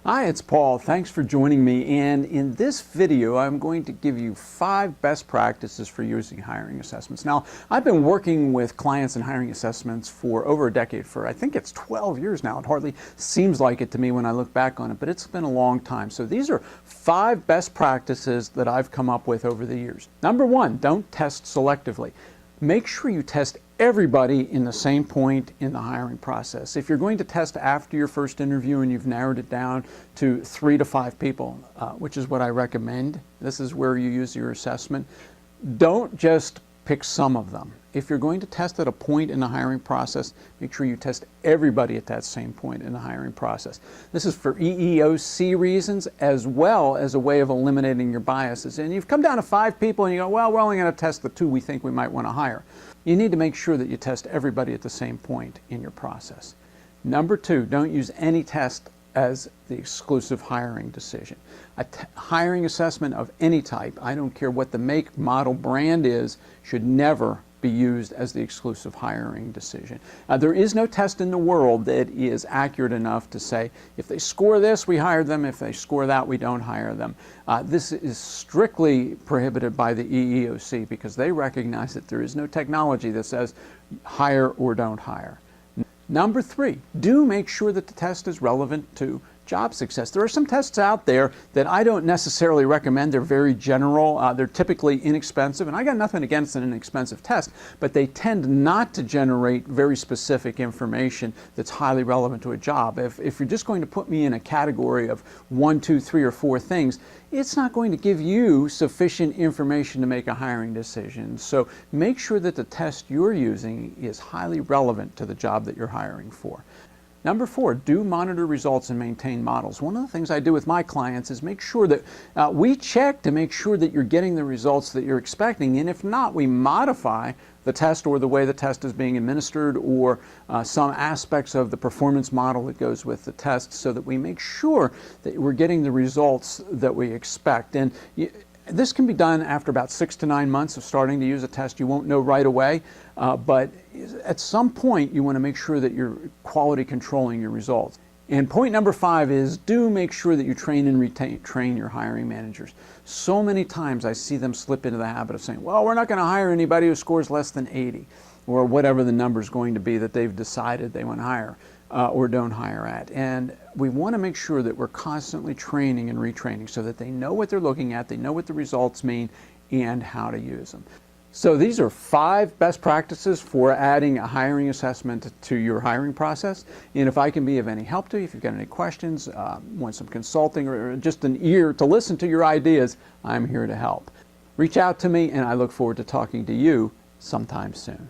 Hi, it's Paul. Thanks for joining me, and in this video I'm going to give you 5 best practices for using hiring assessments. Now, I've been working with clients in hiring assessments for over a decade, I think it's 12 years now. It hardly seems like it to me when I look back on it, but it's been a long time. So these are 5 best practices that I've come up with over the years. Number 1, don't test selectively. Make sure you test everybody in the same point in the hiring process. If you're going to test after your first interview and you've narrowed it down to 3 to 5 people, which is what I recommend, this is where you use your assessment, don't just pick some of them. If you're going to test at a point in the hiring process, make sure you test everybody at that same point in the hiring process. This is for EEOC reasons as well as a way of eliminating your biases. And you've come down to 5 people and you go, well, we're only going to test the 2 we think we might want to hire. You need to make sure that you test everybody at the same point in your process. Number 2, don't use any test as the exclusive hiring decision. A hiring assessment of any type, I don't care what the make, model, brand is, should never be used as the exclusive hiring decision. There is no test in the world that is accurate enough to say, if they score this, we hire them. If they score that, we don't hire them. This is strictly prohibited by the EEOC because they recognize that there is no technology that says hire or don't hire. Number 3, do make sure that the test is relevant to job success. There are some tests out there that I don't necessarily recommend. They're very general. They're typically inexpensive, and I got nothing against an inexpensive test, but they tend not to generate very specific information that's highly relevant to a job. If you're just going to put me in a category of 1, 2, 3, or 4 things, it's not going to give you sufficient information to make a hiring decision. So make sure that the test you're using is highly relevant to the job that you're hiring for. Number 4, do monitor results and maintain models. One of the things I do with my clients is make sure that we check to make sure that you're getting the results that you're expecting, and if not, we modify the test or the way the test is being administered or some aspects of the performance model that goes with the test so that we make sure that we're getting the results that we expect. And this can be done after about 6 to 9 months of starting to use a test. You won't know right away, but at some point you want to make sure that you're quality controlling your results. And point number 5 is do make sure that you train and train your hiring managers. So many times I see them slip into the habit of saying, well, we're not going to hire anybody who scores less than 80 or whatever the number is going to be that they've decided they want to hire or don't hire at. And we want to make sure that we're constantly training and retraining so that they know what they're looking at, they know what the results mean, and how to use them. So these are 5 best practices for adding a hiring assessment to your hiring process. And if I can be of any help to you, if you've got any questions, want some consulting, or just an ear to listen to your ideas, I'm here to help. Reach out to me, and I look forward to talking to you sometime soon.